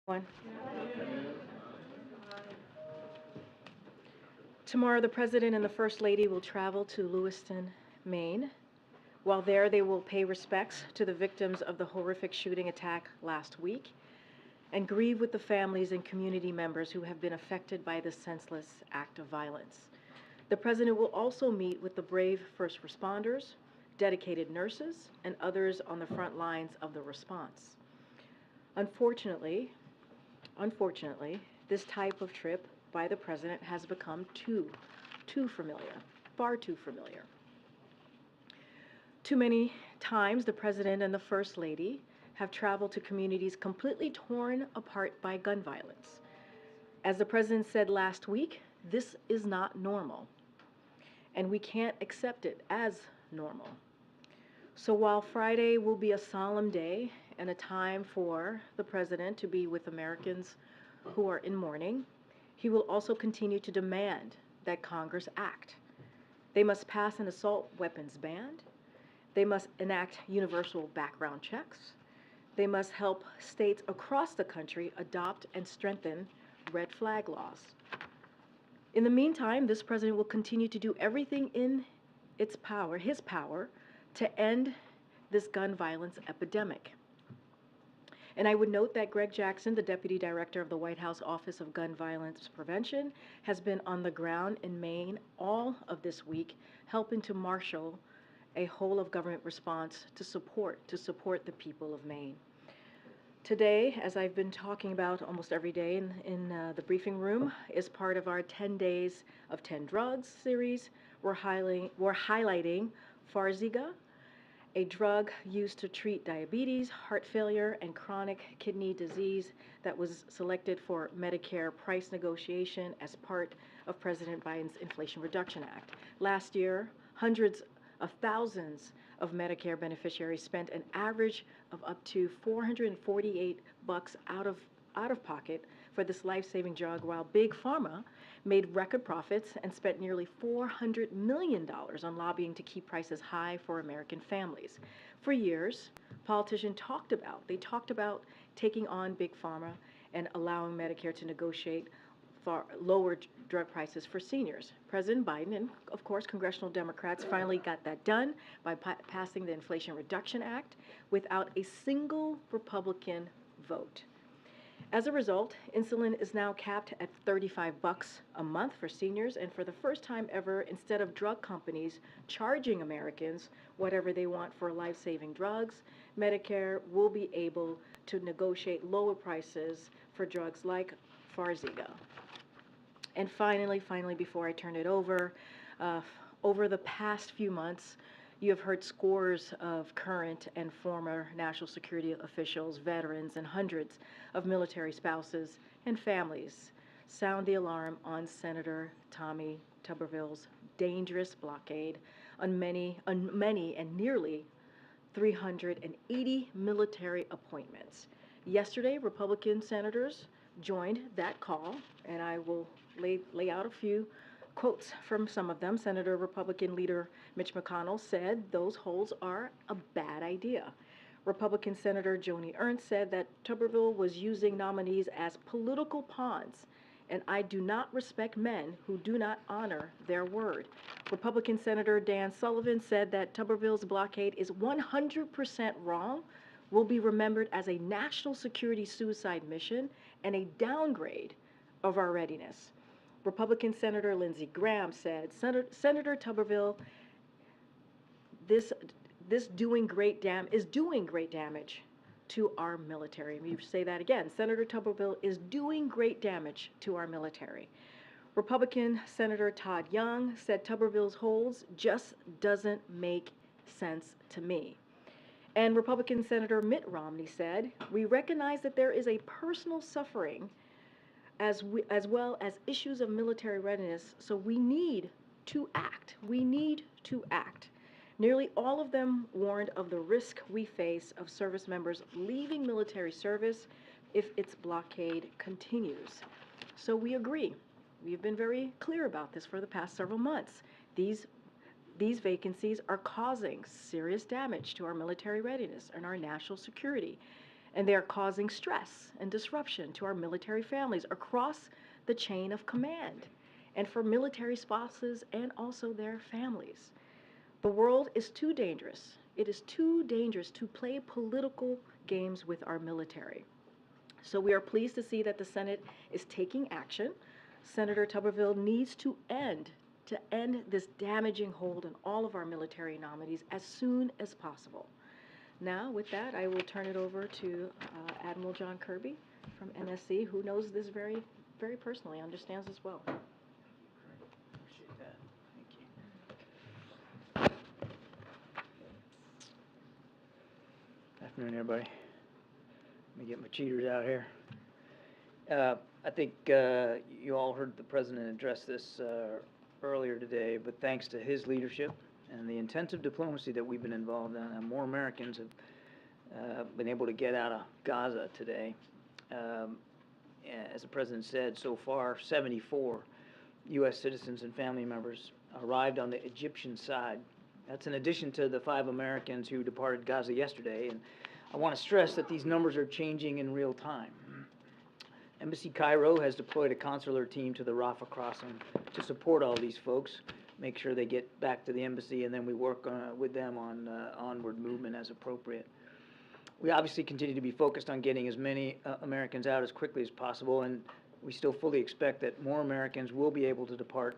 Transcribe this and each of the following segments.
One. Tomorrow, the President and the First Lady will travel to Lewiston, Maine. While there, they will pay respects to the victims of the horrific shooting attack last week and grieve with the families and community members who have been affected by this senseless act of violence. The President will also meet with the brave first responders, dedicated nurses, and others on the front lines of the response. Unfortunately, this type of trip by the President has become too familiar, far too familiar. Too many times, the President and the First Lady have traveled to communities completely torn apart by gun violence. As the President said last week, this is not normal, and we can't accept it as normal. So while Friday will be a solemn day and a time for the President to be with Americans who are in mourning, he will also continue to demand that Congress act. They must pass an assault weapons ban. They must enact universal background checks. They must help states across the country adopt and strengthen red flag laws. In the meantime, this President will continue to do everything in his power, to end this gun violence epidemic. And I would note that Greg Jackson, the Deputy Director of the White House Office of Gun Violence Prevention, has been on the ground in Maine all of this week, helping to marshal a whole of government response to support the people of Maine. Today, as I've been talking about almost every day in the briefing room, is part of our 10 Days of 10 Drugs series. We're highlighting Farxiga, a drug used to treat diabetes, heart failure, and chronic kidney disease that was selected for Medicare price negotiation as part of President Biden's Inflation Reduction Act. Last year, hundreds of thousands of Medicare beneficiaries spent an average of up to $448 out of pocket for this life-saving drug, while Big Pharma made record profits and spent nearly $400 million on lobbying to keep prices high for American families. For years, politicians talked about taking on Big Pharma and allowing Medicare to negotiate for lower drug prices for seniors. President Biden and, of course, congressional Democrats finally got that done by passing the Inflation Reduction Act without a single Republican vote. As a result, insulin is now capped at $35 a month for seniors, and for the first time ever, instead of drug companies charging Americans whatever they want for life-saving drugs, Medicare will be able to negotiate lower prices for drugs like Farxiga. And finally, before I turn it over the past few months, you have heard scores of current and former national security officials, veterans, and hundreds of military spouses and families sound the alarm on Senator Tommy Tuberville's dangerous blockade on many and nearly 380 military appointments. Yesterday, Republican senators joined that call, and I will lay out a few quotes from some of them. Senator Republican leader Mitch McConnell said those holds are a bad idea. Republican Senator Joni Ernst said that Tuberville was using nominees as political pawns, and I do not respect men who do not honor their word. Republican Senator Dan Sullivan said that Tuberville's blockade is 100% wrong, will be remembered as a national security suicide mission and a downgrade of our readiness. Republican Senator Lindsey Graham said, Senator Tuberville is doing great damage to our military. Let me say that again. Senator Tuberville is doing great damage to our military. Republican Senator Todd Young said Tuberville's holds just doesn't make sense to me. And Republican Senator Mitt Romney said, we recognize that there is a personal suffering as well as issues of military readiness, so we need to act. Nearly all of them warned of the risk we face of service members leaving military service if its blockade continues. So we agree. We've been very clear about this for the past several months. These vacancies are causing serious damage to our military readiness and our national security. and they are causing stress and disruption to our military families across the chain of command, and for military spouses and also their families. The world is too dangerous. It is too dangerous to play political games with our military. So we are pleased to see that the Senate is taking action. Senator Tuberville needs to end this damaging hold on all of our military nominees as soon as possible. Now, with that, I will turn it over to Admiral John Kirby from NSC, who knows this very, very personally, understands as well. Appreciate that. Thank you. Afternoon, everybody. Let me get my cheaters out here. I think you all heard the President address this earlier today, but thanks to his leadership and the intensive diplomacy that we've been involved in, and more Americans have been able to get out of Gaza today. As the President said, so far 74 U.S. citizens and family members arrived on the Egyptian side. That's in addition to the 5 Americans who departed Gaza yesterday, and I want to stress that these numbers are changing in real time. Embassy Cairo has deployed a consular team to the Rafah crossing to support all these folks, make sure they get back to the embassy, and then we work with them on onward movement as appropriate. We obviously continue to be focused on getting as many Americans out as quickly as possible, and we still fully expect that more Americans will be able to depart,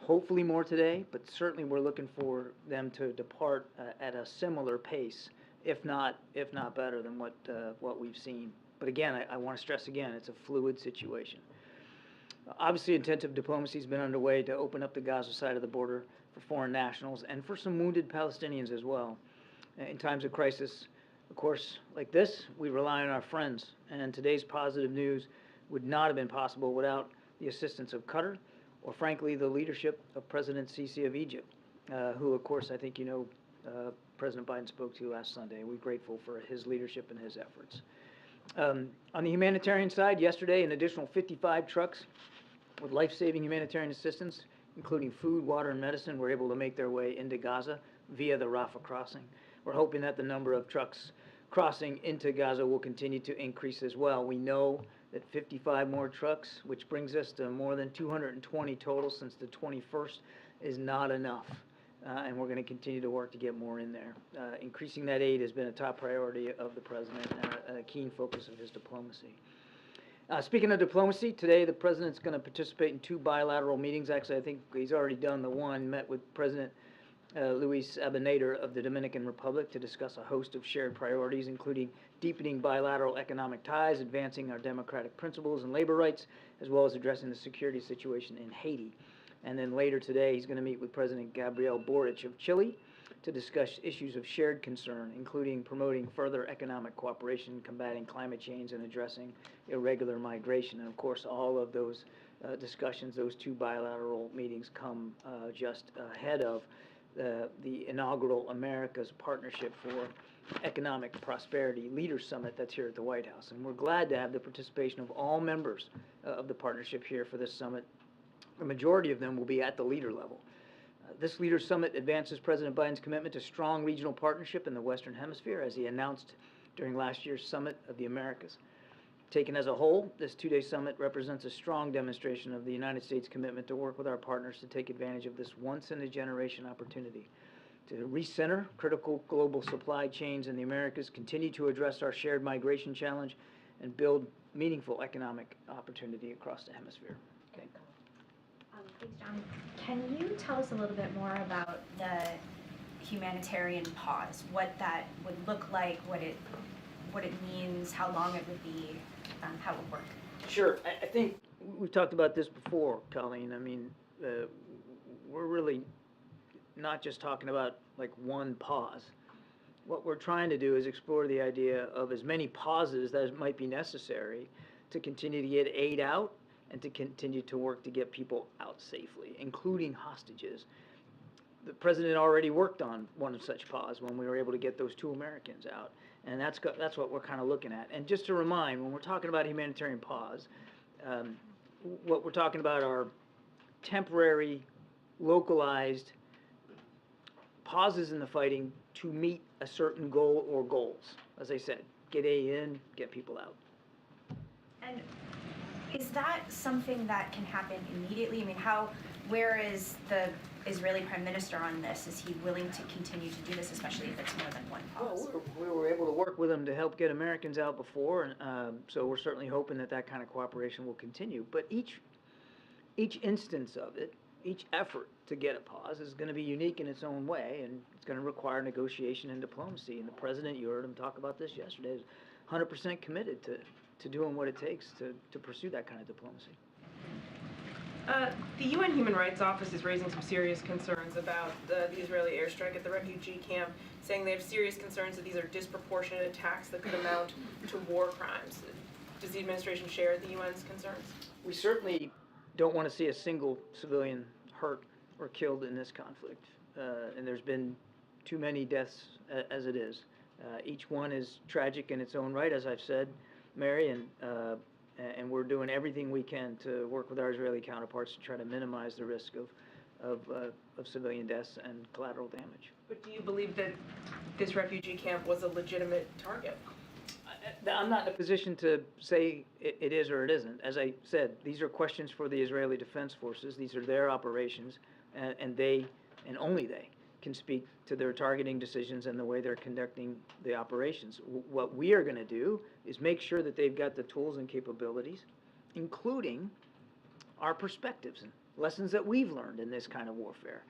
hopefully more today, but certainly we're looking for them to depart at a similar pace, if not better than what we've seen. But again, I want to stress again, it's a fluid situation. Obviously, intensive diplomacy has been underway to open up the Gaza side of the border for foreign nationals and for some wounded Palestinians as well. In times of crisis, of course, like this, we rely on our friends, and today's positive news would not have been possible without the assistance of Qatar or, frankly, the leadership of President Sisi of Egypt, who, of course, I think you know President Biden spoke to last Sunday. We're grateful for his leadership and his efforts. On the humanitarian side, yesterday, an additional 55 trucks with life-saving humanitarian assistance, including food, water, and medicine, were able to make their way into Gaza via the Rafah crossing. We're hoping that the number of trucks crossing into Gaza will continue to increase as well. We know that 55 more trucks, which brings us to more than 220 total since the 21st, is not enough. And we're going to continue to work to get more in there. Increasing that aid has been a top priority of the President and a keen focus of his diplomacy. Speaking of diplomacy, today the President's going to participate in 2 bilateral meetings. Actually, I think he's already done the one, met with President Luis Abinader of the Dominican Republic to discuss a host of shared priorities, including deepening bilateral economic ties, advancing our democratic principles and labor rights, as well as addressing the security situation in Haiti. And then later today, he's going to meet with President Gabriel Boric of Chile to discuss issues of shared concern, including promoting further economic cooperation, combating climate change, and addressing irregular migration. And of course, all of those discussions, those 2 bilateral meetings come just ahead of the inaugural America's Partnership for Economic Prosperity Leaders Summit that's here at the White House. And we're glad to have the participation of all members of the partnership here for this summit. The majority of them will be at the leader level. This Leaders Summit advances President Biden's commitment to strong regional partnership in the Western Hemisphere, as he announced during last year's Summit of the Americas. Taken as a whole, this 2-day summit represents a strong demonstration of the United States' commitment to work with our partners to take advantage of this once-in-a-generation opportunity to recenter critical global supply chains in the Americas, continue to address our shared migration challenge, and build meaningful economic opportunity across the hemisphere. Okay. Thanks, John. Can you tell us a little bit more about the humanitarian pause, what that would look like, what it means, how long it would be, how it would work? Sure. I think we've talked about this before, Colleen. I mean, we're really not just talking about like one pause. What we're trying to do is explore the idea of as many pauses as might be necessary to continue to get aid out and to continue to work to get people out safely, including hostages. The President already worked on one such pause when we were able to get those 2 Americans out, and that's what we're kind of looking at. And just to remind, when we're talking about humanitarian pause, what we're talking about are temporary, localized pauses in the fighting to meet a certain goal or goals. As I said, get in, get people out. And is that something that can happen immediately? I mean, where is the Israeli Prime Minister on this? Is he willing to continue to do this, especially if it's more than one pause? Well, we were able to work with them to help get Americans out before, and so we're certainly hoping that that kind of cooperation will continue. But each instance of it, each effort to get a pause is going to be unique in its own way, and it's going to require negotiation and diplomacy. And the president, you heard him talk about this yesterday, is 100% committed to doing what it takes to pursue that kind of diplomacy. The UN Human Rights Office is raising some serious concerns about the Israeli airstrike at the refugee camp, saying they have serious concerns that these are disproportionate attacks that could amount to war crimes. Does the administration share the UN's concerns? We certainly don't want to see a single civilian hurt or killed in this conflict, and there's been too many deaths as it is. Each one is tragic in its own right, as I've said, Mary, and we're doing everything we can to work with our Israeli counterparts to try to minimize the risk of civilian deaths and collateral damage. But do you believe that this refugee camp was a legitimate target? I'm not in a position to say it is or it isn't. As I said, these are questions for the Israeli Defense Forces. These are their operations, and they, and only they, can speak to their targeting decisions and the way they're conducting the operations. What we are going to do is make sure that they've got the tools and capabilities, including our perspectives and lessons that we've learned in this kind of warfare,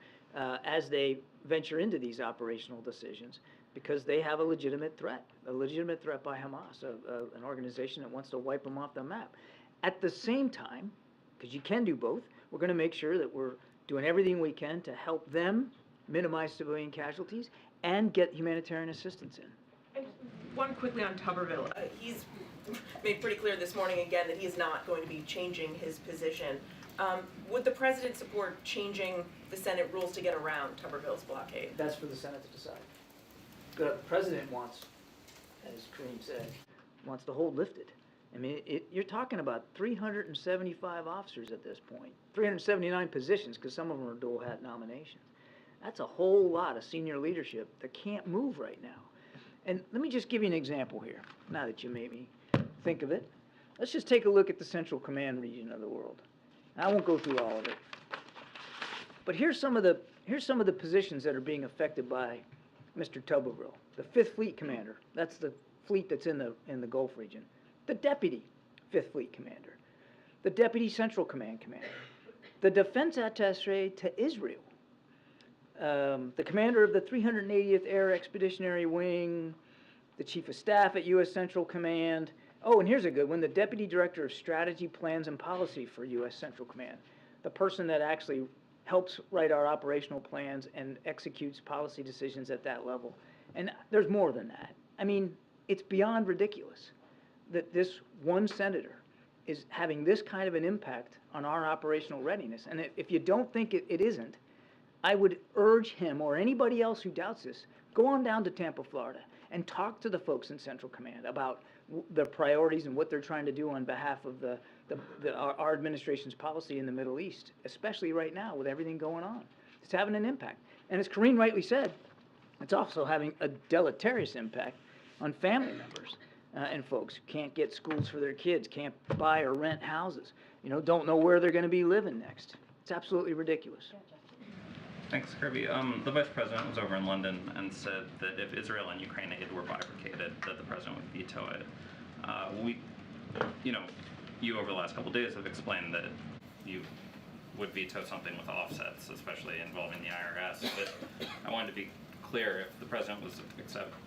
as they venture into these operational decisions, because they have a legitimate threat by Hamas, an organization that wants to wipe them off the map. At the same time, because you can do both, we're going to make sure that we're doing everything we can to help them minimize civilian casualties and get humanitarian assistance in. And one quickly on Tuberville. He's made pretty clear this morning again that he is not going to be changing his position. Would the president support changing the Senate rules to get around Tuberville's blockade? That's for the Senate to decide. The president wants, as Karine said, wants the hold lifted. I mean, you're talking about 375 officers at this point, 379 positions, because some of them are dual hat nominations. That's a whole lot of senior leadership that can't move right now. And let me just give you an example here, now that you made me think of it. Let's just take a look at the Central Command region of the world. I won't go through all of it. But here's some of the positions that are being affected by Mr. Tuberville. The 5th Fleet Commander, that's the fleet that's in the Gulf region. The Deputy 5th Fleet Commander. The Deputy Central Command Commander. The Defense Attaché to Israel. The commander of the 380th Air Expeditionary Wing, the Chief of Staff at U.S. Central Command. Oh, and here's a good one, the Deputy Director of Strategy, Plans, and Policy for U.S. Central Command. The person that actually helps write our operational plans and executes policy decisions at that level. And there's more than that. I mean, it's beyond ridiculous that this one senator is having this kind of an impact on our operational readiness. And if you don't think it isn't, I would urge him or anybody else who doubts this, go on down to Tampa, Florida, and talk to the folks in Central Command about their priorities and what they're trying to do on behalf of our administration's policy in the Middle East, especially right now with everything going on. It's having an impact. And as Karine rightly said, it's also having a deleterious impact on family members and folks who can't get schools for their kids, can't buy or rent houses, don't know where they're going to be living next. It's absolutely ridiculous. Thanks, Kirby. The Vice President was over in London and said that if Israel and Ukraine aid were bifurcated, that the President would veto it. You over the last couple of days have explained that you would veto something with offsets, especially involving the IRS. But I wanted to be clear, if the President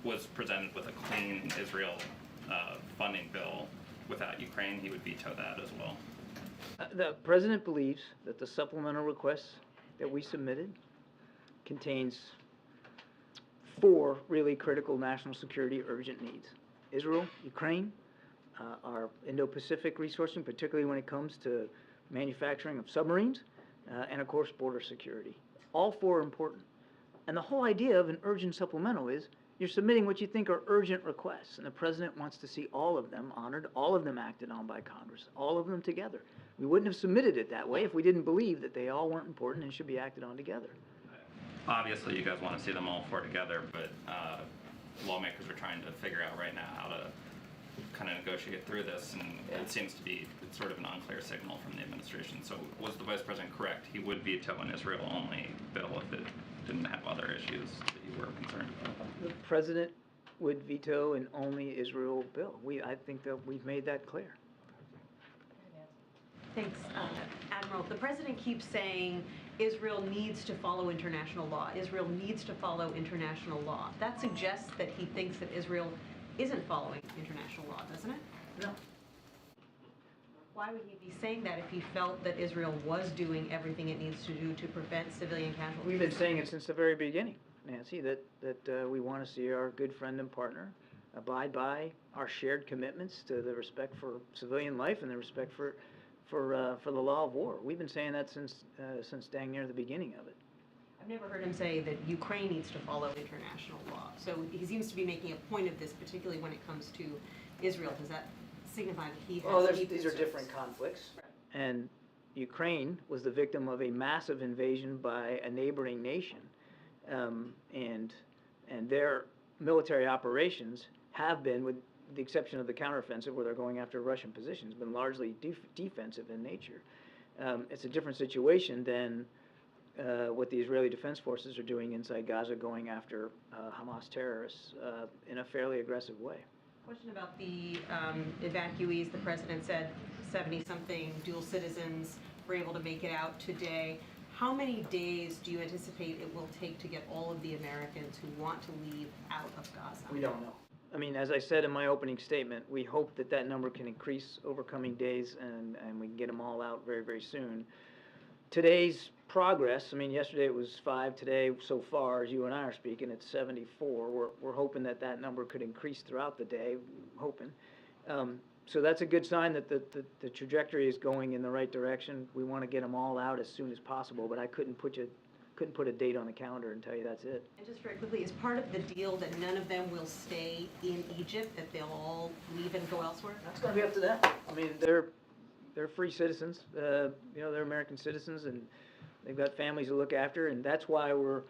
was presented with a clean Israel funding bill without Ukraine, he would veto that as well. The President believes that the supplemental requests that we submitted contains 4 really critical national security urgent needs. Israel, Ukraine, our Indo-Pacific resourcing, particularly when it comes to manufacturing of submarines, and of course border security. All 4 are important. And the whole idea of an urgent supplemental is you're submitting what you think are urgent requests, and the President wants to see all of them honored, all of them acted on by Congress, all of them together. We wouldn't have submitted it that way if we didn't believe that they all weren't important and should be acted on together. Obviously, you guys want to see them all 4 together, but lawmakers are trying to figure out right now kind of negotiate through this, and it seems to be sort of an unclear signal from the administration. So was the Vice President correct? He would veto an Israel-only bill if it didn't have other issues that you were concerned about? The President would veto an only Israel bill. I think that we've made that clear. Thanks, Admiral. The president keeps saying Israel needs to follow international law. Israel needs to follow international law. That suggests that he thinks that Israel isn't following international law, doesn't it? No. Why would he be saying that if he felt that Israel was doing everything it needs to do to prevent civilian casualties? We've been saying it since the very beginning, Nancy, that we want to see our good friend and partner abide by our shared commitments to the respect for civilian life and the respect for the law of war. We've been saying that since dang near the beginning of it. I've never heard him say that Ukraine needs to follow international law. So he seems to be making a point of this, particularly when it comes to Israel. Does that signify that he has any These are concerns? different conflicts. Right. And Ukraine was the victim of a massive invasion by a neighboring nation. And their military operations have been, with the exception of the counteroffensive where they're going after Russian positions, been largely defensive in nature. It's a different situation than what the Israeli Defense Forces are doing inside Gaza, going after Hamas terrorists in a fairly aggressive way. Question about the evacuees. The president said 70-something dual citizens were able to make it out today. How many days do you anticipate it will take to get all of the Americans who want to leave out of Gaza? We don't know. I mean, as I said in my opening statement, we hope that that number can increase over coming days and we can get them all out very, very soon. Today's progress, I mean, yesterday it was 5, today so far, as you and I are speaking, it's 74. We're hoping that that number could increase throughout the day, hoping. So that's a good sign that the trajectory is going in the right direction. We want to get them all out as soon as possible, but I couldn't put a date on the calendar and tell you that's it. And just very quickly, is part of the deal that none of them will stay in Egypt, that they'll all leave and go elsewhere? That's going to be up to them. I mean, they're free citizens. You know, they're American citizens, and they've got families to look after, and that's why we're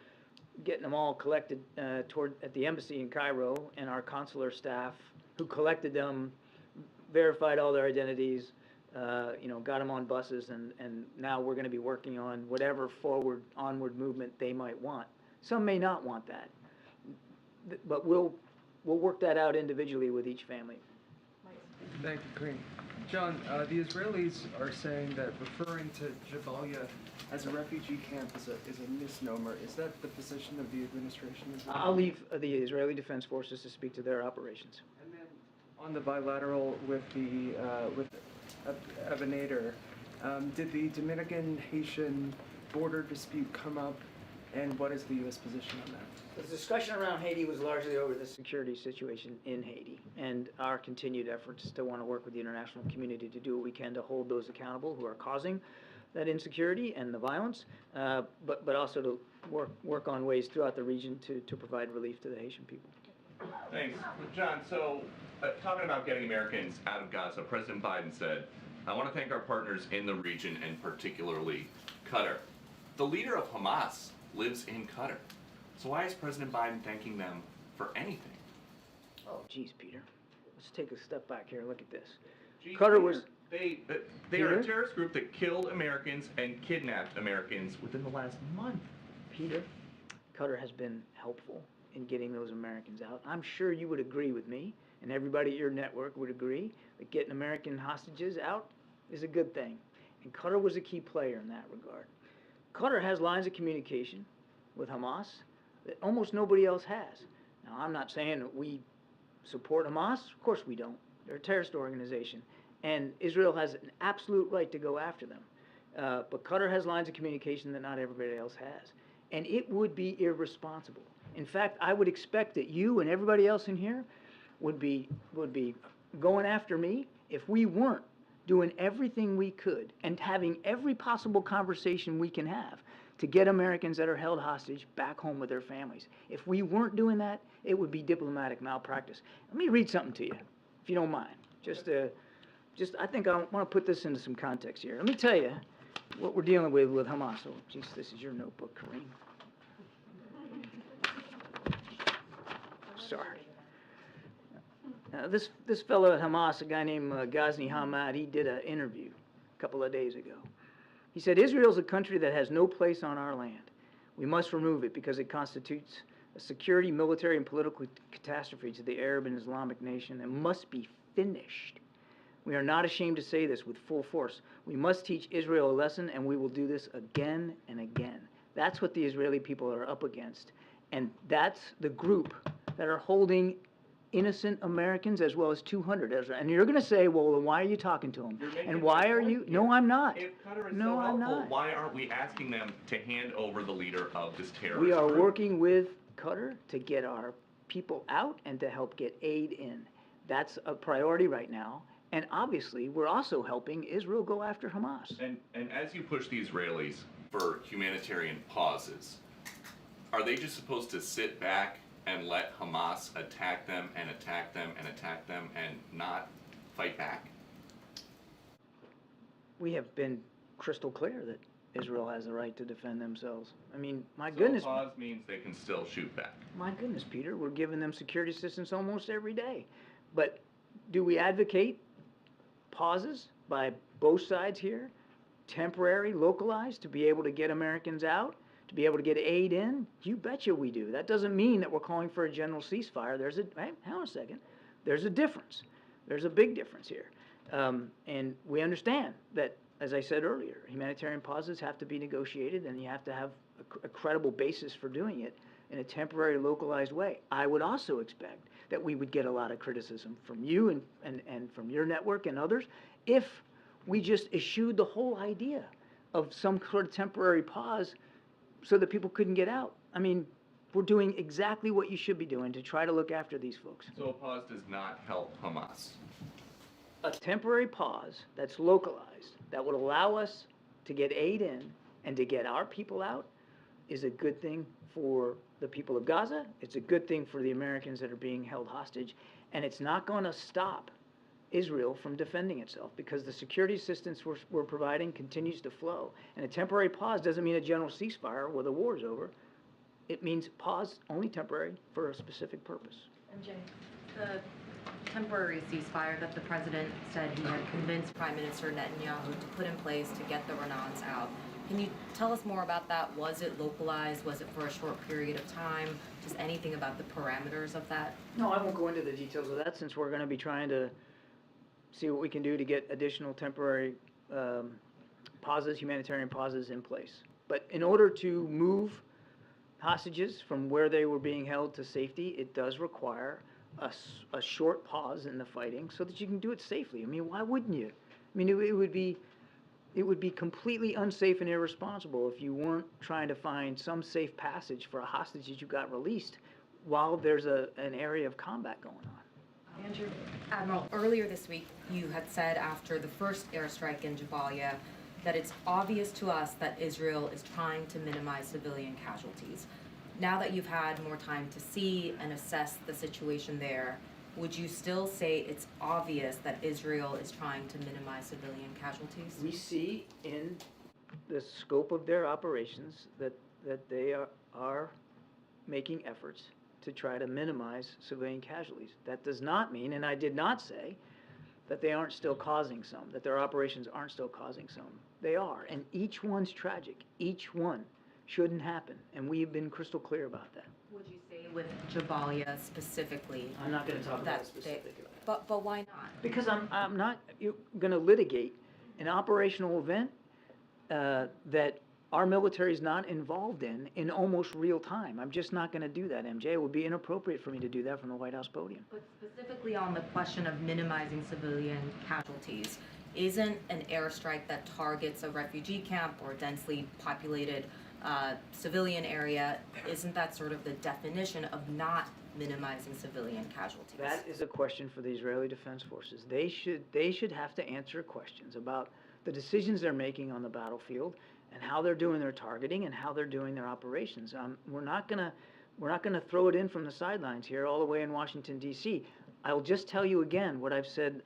getting them all collected at the embassy in Cairo, and our consular staff who collected them, verified all their identities, you know, got them on buses, and now we're going to be working on whatever onward movement they might want. Some may not want that, but we'll work that out individually with each family. Thank you, Karine. John, the Israelis are saying that referring to Jabalia as a refugee camp is a misnomer. Is that the position of the administration as well? I'll leave the Israeli Defense Forces to speak to their operations. And then on the bilateral with Ebenator, did the Dominican-Haitian border dispute come up, and what is the U.S. position on that? The discussion around Haiti was largely over the security situation in Haiti and our continued efforts to want to work with the international community to do what we can to hold those accountable who are causing that insecurity and the violence, but also to work on ways throughout the region to provide relief to the Haitian people. Thanks. John, so talking about getting Americans out of Gaza, President Biden said, "I want to thank our partners in the region and particularly Qatar." The leader of Hamas lives in Qatar. So why is President Biden thanking them for anything? Oh, geez, Peter. Let's take a step back here and look at this. Gee, Qatar Peter, was... They are a terrorist group that killed Americans and kidnapped Americans within the last month. Peter, Qatar has been helpful in getting those Americans out. I'm sure you would agree with me, and everybody at your network would agree, that getting American hostages out is a good thing. And Qatar was a key player in that regard. Qatar has lines of communication with Hamas that almost nobody else has. Now, I'm not saying that we support Hamas. Of course we don't. They're a terrorist organization. And Israel has an absolute right to go after them. But Qatar has lines of communication that not everybody else has. And it would be irresponsible. In fact, I would expect that you and everybody else in here would be going after me if we weren't doing everything we could and having every possible conversation we can have to get Americans that are held hostage back home with their families. If we weren't doing that, it would be diplomatic malpractice. Let me read something to you, if you don't mind. I think I want to put this into some context here. Let me tell you what we're dealing with Hamas. Oh, geez, this is your notebook, Karine. Sorry. This fellow at Hamas, a guy named Ghazni Hamad, he did an interview a couple of days ago. He said, Israel's a country that has no place on our land. We must remove it because it constitutes a security, military, and political catastrophe to the Arab and Islamic nation and must be finished. We are not ashamed to say this with full force. We must teach Israel a lesson, and we will do this again and again. That's what the Israeli people are up against. And that's the group that are holding innocent Americans as well as 200. And you're going to say, well, then why are you talking to them? And why are you? No, I'm not. If Qatar is No, so I'm helpful, not. why aren't we asking them to hand over the leader of this terrorist We are group? working with Qatar to get our people out and to help get aid in. That's a priority right now. And obviously, we're also helping Israel go after Hamas. And as you push the Israelis for humanitarian pauses, are they just supposed to sit back and let Hamas attack them and attack them and attack them and not fight back? We have been crystal clear that Israel has the right to defend themselves. I mean, my goodness. So pause means they can still shoot back. My goodness, Peter, we're giving them security assistance almost every day. But do we advocate pauses by both sides here, temporary, localized, to be able to get Americans out, to be able to get aid in? You betcha we do. That doesn't mean that we're calling for a general ceasefire. Hey, hang on a second. There's a difference. There's a big difference here. And we understand that, as I said earlier, humanitarian pauses have to be negotiated, and you have to have a credible basis for doing it in a temporary, localized way. I would also expect that we would get a lot of criticism from you and from your network and others if we just eschewed the whole idea of some sort of temporary pause so that people couldn't get out. I mean, we're doing exactly what you should be doing to try to look after these folks. So a pause does not help Hamas. A temporary pause that's localized, that would allow us to get aid in and to get our people out, is a good thing for the people of Gaza. It's a good thing for the Americans that are being held hostage. And it's not going to stop Israel from defending itself, because the security assistance we're providing continues to flow. And a temporary pause doesn't mean a general ceasefire where the war is over. It means pause, only temporary, for a specific purpose. MJ, the temporary ceasefire that the president said he had convinced Prime Minister Netanyahu to put in place to get the Renans out. Can you tell us more about that? Was it localized? Was it for a short period of time? Just anything about the parameters of that? No, I won't go into the details of that, since we're going to be trying to see what we can do to get additional temporary pauses, humanitarian pauses in place. But in order to move hostages from where they were being held to safety, it does require a short pause in the fighting so that you can do it safely. I mean, why wouldn't you? I mean, it would be completely unsafe and irresponsible if you weren't trying to find some safe passage for a hostage that you got released while there's an area of combat going on. Andrew? Admiral, earlier this week, you had said after the first airstrike in Jabalia that it's obvious to us that Israel is trying to minimize civilian casualties. Now that you've had more time to see and assess the situation there, would you still say it's obvious that Israel is trying to minimize civilian casualties? We see in the scope of their operations that they are making efforts to try to minimize civilian casualties. That does not mean, and I did not say, that they aren't still causing some, that their operations aren't still causing some. They are, and each one's tragic. Each one shouldn't happen, and we have been crystal clear about that. Would you say with Jabalia specifically? I'm not going to talk about that it specifically. But why not? Because I'm not going to litigate an operational event that our military is not involved in almost real time. I'm just not going to do that, MJ. It would be inappropriate for me to do that from the White House podium. But specifically on the question of minimizing civilian casualties, isn't an airstrike that targets a refugee camp or densely populated civilian area, isn't that sort of the definition of not minimizing civilian casualties? That is a question for the Israeli Defense Forces. They should have to answer questions about the decisions they're making on the battlefield and how they're doing their targeting and how they're doing their operations. We're not gonna throw it in from the sidelines here all the way in Washington, D.C. I'll just tell you again what I've said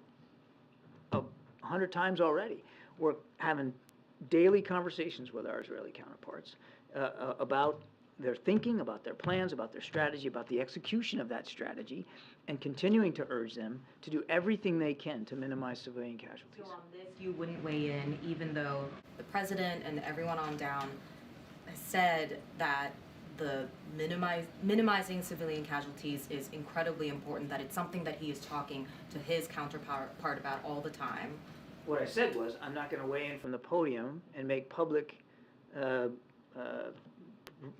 100 times already. We're having daily conversations with our Israeli counterparts about their thinking, about their plans, about their strategy, about the execution of that strategy, and continuing to urge them to do everything they can to minimize civilian casualties. So on this, you wouldn't weigh in, even though the president and everyone on down said that the minimizing civilian casualties is incredibly important, that it's something that he is talking to his counterpart about all the time. What I said was, I'm not going to weigh in from the podium and make public,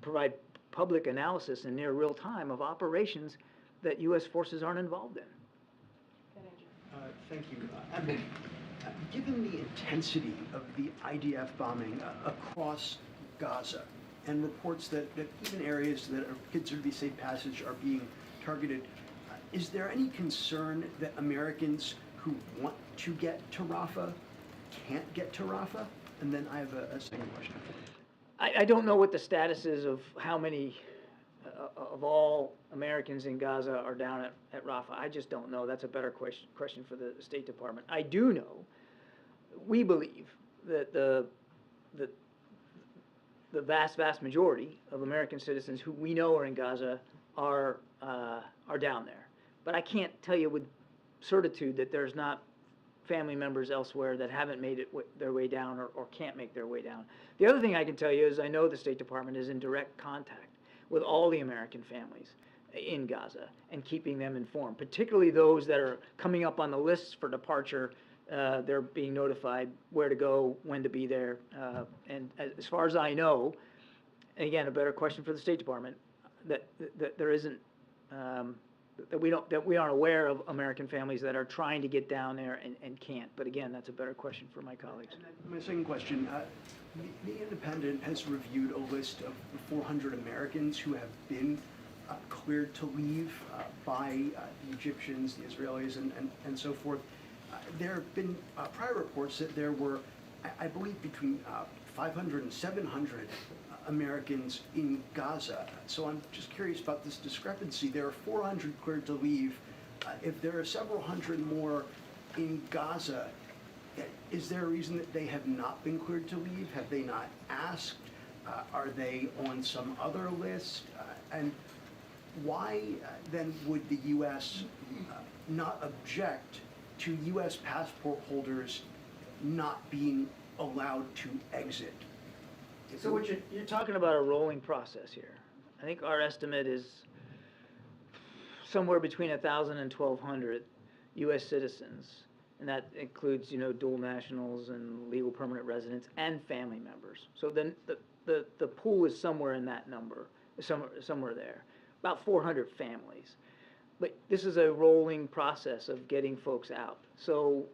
provide public analysis in near real time of operations that U.S. forces aren't involved in. Thank you. Emily, given the intensity of the IDF bombing across Gaza and reports that even areas that are considered to be safe passage are being targeted, is there any concern that Americans who want to get to Rafah can't get to Rafah? And then I have a second question. I don't know what the status is of how many of all Americans in Gaza are down at Rafah. I just don't know. That's a better question for the State Department. I do know, we believe that the vast majority of American citizens who we know are in Gaza are down there. But I can't tell you with certitude that there's not family members elsewhere that haven't made their way down or can't make their way down. The other thing I can tell you is I know the State Department is in direct contact with all the American families in Gaza and keeping them informed, particularly those that are coming up on the lists for departure. They're being notified where to go, when to be there. And as far as I know, and again, a better question for the State Department, that there isn't, that we aren't aware of American families that are trying to get down there and can't. But again, that's a better question for my colleagues. And then my second question, the Independent has reviewed a list of the 400 Americans who have been cleared to leave by the Egyptians, the Israelis, and so forth. There have been prior reports that there were, I believe, between 500 and 700 Americans in Gaza. So I'm just curious about this discrepancy. There are 400 cleared to leave. If there are several hundred more in Gaza, is there a reason that they have not been cleared to leave? Have they not asked? Are they on some other list? And why then would the U.S. Not object to U.S. passport holders not being allowed to exit? So what you're talking about a rolling process here. I think our estimate is somewhere between 1,000 and 1,200 U.S. citizens, and that includes, dual nationals and legal permanent residents and family members. So then the pool is somewhere in that number, somewhere there, about 400 families. But this is a rolling process of getting folks out. So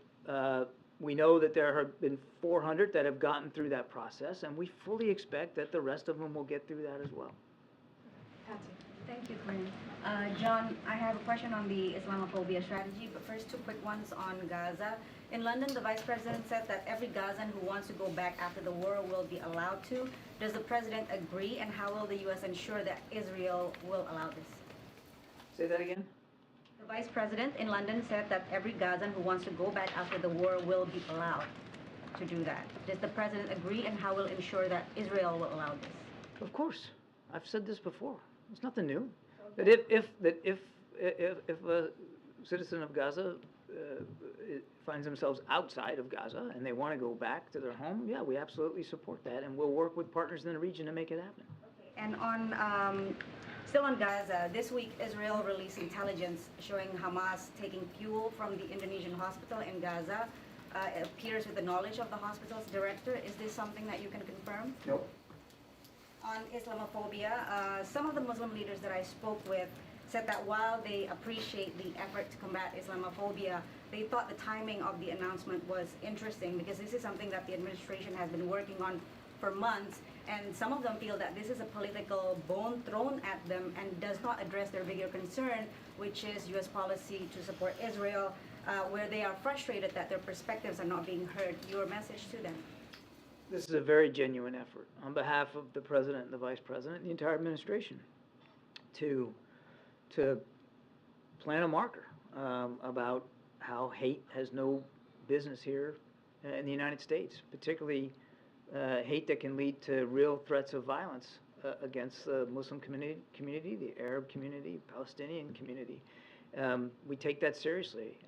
we know that there have been 400 that have gotten through that process, and we fully expect that the rest of them will get through that as well. Thank you, Karine. John, I have a question on the Islamophobia strategy, but first 2 quick ones on Gaza. In London, the Vice President said that every Gazan who wants to go back after the war will be allowed to. Does the President agree, and how will the U.S. ensure that Israel will allow this? Say that again? The Vice President in London said that every Gazan who wants to go back after the war will be allowed to do that. Does the President agree, and how will ensure that Israel will allow this? Of course. I've said this before. It's nothing new. That if a citizen of Gaza finds themselves outside of Gaza and they want to go back to their home, yeah, we absolutely support that, and we'll work with partners in the region to make it happen. Okay. And on still on Gaza, this week Israel released intelligence showing Hamas taking fuel from the Indonesian hospital in Gaza. It appears with the knowledge of the hospital's director. Is this something that you can confirm? Nope. On Islamophobia, some of the Muslim leaders that I spoke with said that while they appreciate the effort to combat Islamophobia, they thought the timing of the announcement was interesting because this is something that the administration has been working on for months, and some of them feel that this is a political bone thrown at them and does not address their bigger concern, which is U.S. policy to support Israel, where they are frustrated that their perspectives are not being heard. Your message to them? This is a very genuine effort on behalf of the President and the Vice President and the entire administration to plant a marker about how hate has no business here in the United States, particularly hate that can lead to real threats of violence against the Muslim community, the Arab community, Palestinian community. We take that seriously.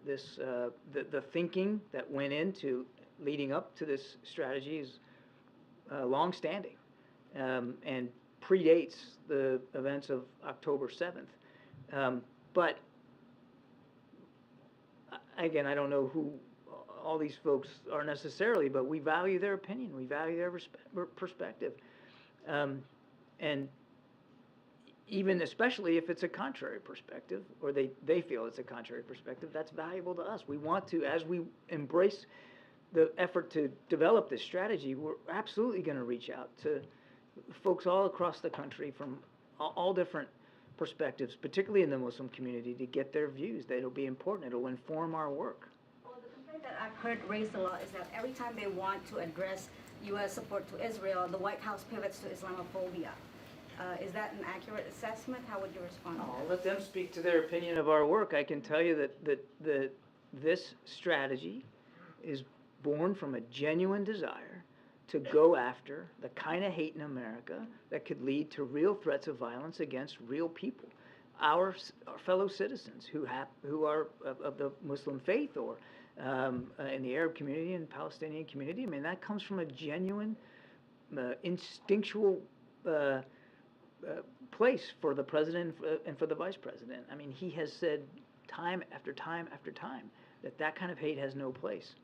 The thinking that went into leading up to this strategy is long-standing and predates the events of October 7th. But again, I don't know who all these folks are necessarily, but we value their opinion, we value their perspective. And even especially if it's a contrary perspective, or they feel it's a contrary perspective, that's valuable to us. We want to, as we embrace the effort to develop this strategy, we're absolutely going to reach out to folks all across the country from all different perspectives, particularly in the Muslim community, to get their views. That'll be important. It'll inform our work. Well, the complaint that I've heard raised a lot is that every time they want to address U.S. support to Israel, the White House pivots to Islamophobia. Is that an accurate assessment? How would you respond to that? I'll let them speak to their opinion of our work. I can tell you that this strategy is born from a genuine desire to go after the kind of hate in America that could lead to real threats of violence against real people, our fellow citizens who are of the Muslim faith or in the Arab community and Palestinian community. I mean, that comes from a genuine, instinctual place for the president and for the vice president. I mean, he has said time after time after time that kind of hate has no place.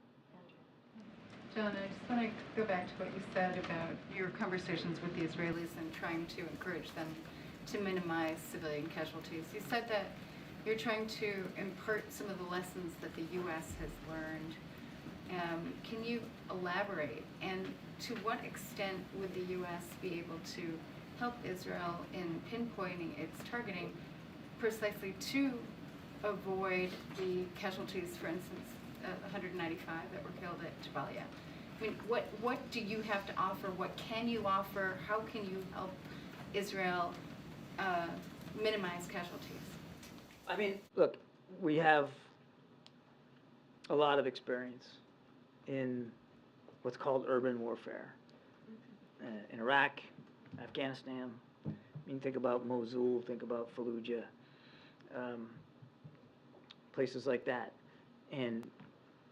John, I just want to go back to what you said about your conversations with the Israelis and trying to encourage them to minimize civilian casualties. You said that you're trying to impart some of the lessons that the U.S. has learned. Can you elaborate? And to what extent would the U.S. be able to help Israel in pinpointing its targeting precisely to avoid the casualties, for instance, 195 that were killed at Jabalia? I mean, what do you have to offer? What can you offer? How can you help Israel minimize casualties? I mean, look, we have a lot of experience in what's called urban warfare. In Iraq, Afghanistan, I mean, think about Mosul, think about Fallujah, places like that. And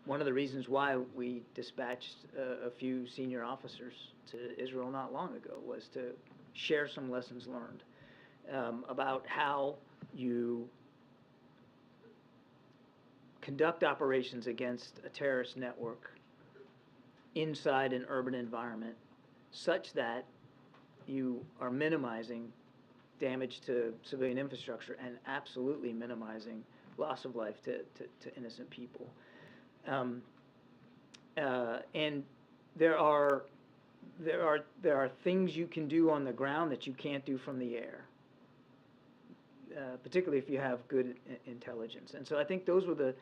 one of the reasons why we dispatched a few senior officers to Israel not long ago was to share some lessons learned about how you conduct operations against a terrorist network inside an urban environment such that you are minimizing damage to civilian infrastructure and absolutely minimizing loss of life to innocent people. And there are things you can do on the ground that you can't do from the air, particularly if you have good intelligence. And so I think those were the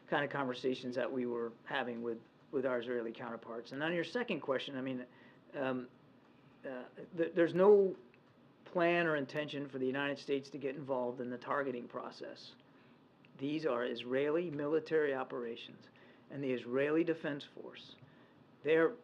kind of conversations that we were having with our Israeli counterparts. And on your second question, I mean, there's no plan or intention for the United States to get involved in the targeting process. These are Israeli military operations, and the Israeli Defense Force, they're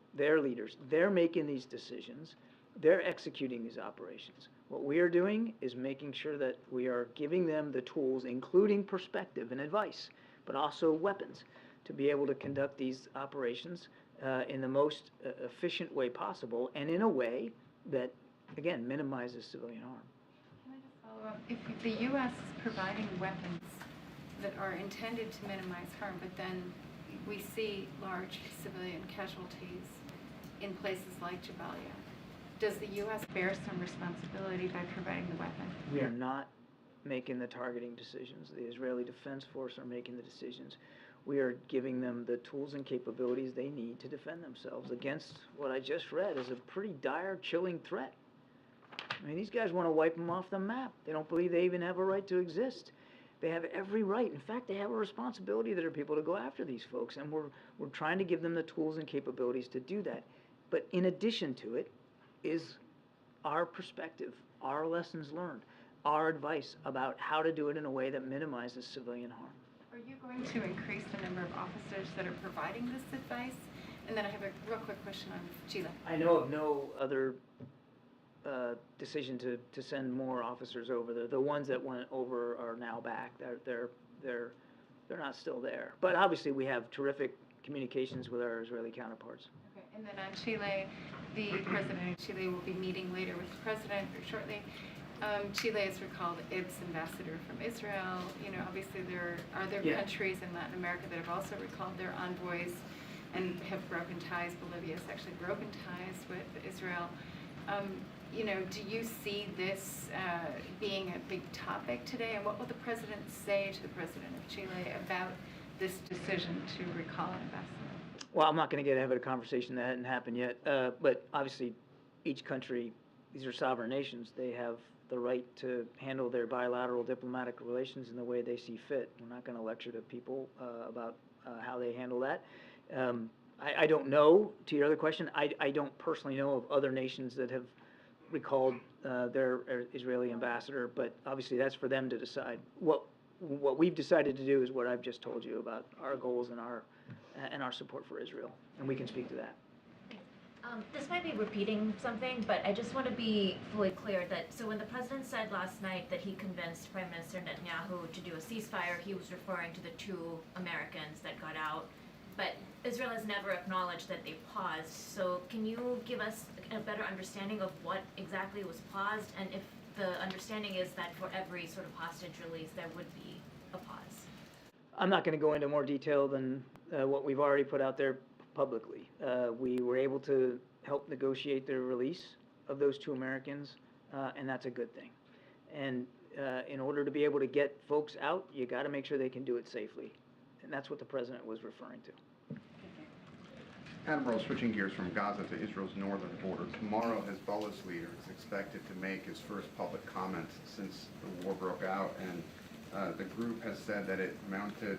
leaders. They're making these decisions. They're executing these operations. What we are doing is making sure that we are giving them the tools, including perspective and advice, but also weapons, to be able to conduct these operations in the most efficient way possible and in a way that, again, minimizes civilian harm. Can I just follow up? If the U.S. is providing weapons that are intended to minimize harm, but then we see large civilian casualties in places like Jabalia, does the U.S. bear some responsibility by providing the weapon? We are not making the targeting decisions. The Israeli Defense Force are making the decisions. We are giving them the tools and capabilities they need to defend themselves against what I just read is a pretty dire, chilling threat. I mean, these guys want to wipe them off the map. They don't believe they even have a right to exist. They have every right. In fact, they have a responsibility that are people to go after these folks, and we're trying to give them the tools and capabilities to do that. But in addition to it is our perspective, our lessons learned, our advice about how to do it in a way that minimizes civilian harm. Are you going to increase the number of officers that are providing this advice? And then I have a real quick question on Chile. I know of no other decision to send more officers over there. The ones that went over are now back. They're not still there. But obviously, we have terrific communications with our Israeli counterparts. Okay, and then on Chile, the president of Chile will be meeting later with the president or shortly. Chile has recalled its ambassador from Israel. You know, obviously there are other Yeah. countries in Latin America that have also recalled their envoys and have broken ties. Bolivia has actually broken ties with Israel. You know, do you see this being a big topic today? And what will the president say to the president of Chile about this decision to recall an ambassador? Well, I'm not going to get ahead of a conversation that hadn't happened yet. But obviously, each country, these are sovereign nations. They have the right to handle their bilateral diplomatic relations in the way they see fit. We're not going to lecture to people about how they handle that. I don't know, to your other question, I don't personally know of other nations that have recalled their Israeli ambassador, but obviously that's for them to decide. What we've decided to do is what I've just told you about our goals and our support for Israel, and we can speak to that. This might be repeating something, but I just want to be fully clear that, so when the president said last night that he convinced Prime Minister Netanyahu to do a ceasefire, he was referring to the 2 Americans that got out. But Israel has never acknowledged that they paused. So can you give us a better understanding of what exactly was paused, and if the understanding is that for every sort of hostage release there would be a pause? I'm not going to go into more detail than what we've already put out there publicly. We were able to help negotiate the release of those 2 Americans, and that's a good thing. And in order to be able to get folks out, you got to make sure they can do it safely. And that's what the president was referring to. Admiral, switching gears from Gaza to Israel's northern border, tomorrow Hezbollah's leader is expected to make his first public comments since the war broke out, and the group has said that it mounted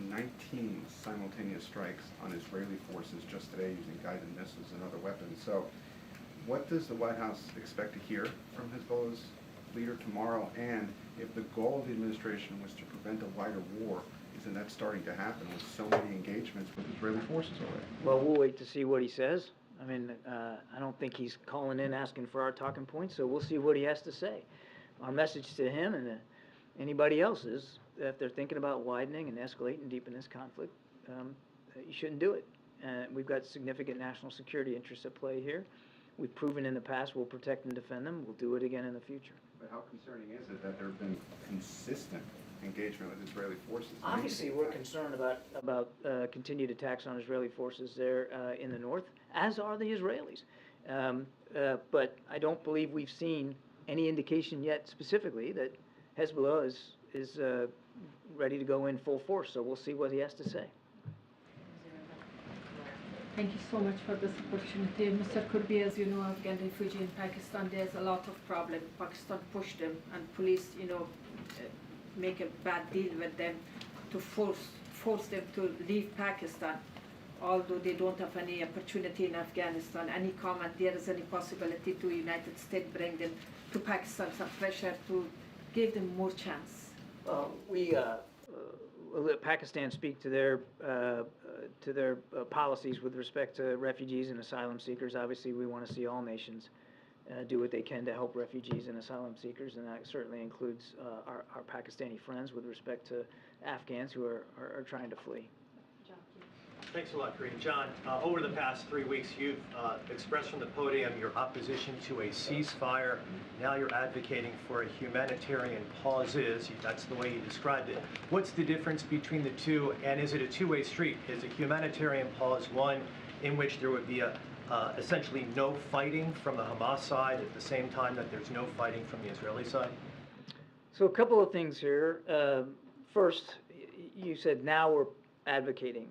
19 simultaneous strikes on Israeli forces just today using guided missiles and other weapons. So what does the White House expect to hear from Hezbollah's leader tomorrow? And if the goal of the administration was to prevent a wider war, isn't that starting to happen with so many engagements with Israeli forces already? Well, we'll wait to see what he says. I mean, I don't think he's calling in asking for our talking points, so we'll see what he has to say. Our message to him and anybody else is that if they're thinking about widening and escalating deep in this conflict, you shouldn't do it. We've got significant national security interests at play here. We've proven in the past we'll protect and defend them. We'll do it again in the future. But how concerning is it that there have been consistent engagement with Israeli forces? Obviously, we're concerned about continued attacks on Israeli forces there in the north, as are the Israelis. But I don't believe we've seen any indication yet specifically that Hezbollah is ready to go in full force. So we'll see what he has to say. Thank you so much for this opportunity. Mr. Kirby, as you know, Afghan refugee in Pakistan, there's a lot of problem. Pakistan pushed them, and police, make a bad deal with them to force them to leave Pakistan, although they don't have any opportunity in Afghanistan. Any comment, there is any possibility to United States bring them to Pakistan, some pressure to give them more chance? We let Pakistan speak to their policies with respect to refugees and asylum seekers. Obviously, we want to see all nations do what they can to help refugees and asylum seekers, and that certainly includes our Pakistani friends with respect to Afghans who are trying to flee. Thanks a lot, Karine. John, over the past 3 weeks, you've expressed from the podium your opposition to a ceasefire. Now you're advocating for a humanitarian pause. That's the way you described it. What's the difference between the two, and is it a two-way street? Is a humanitarian pause one in which there would be essentially no fighting from the Hamas side at the same time that there's no fighting from the Israeli side? So a couple of things here. First, you said now we're advocating.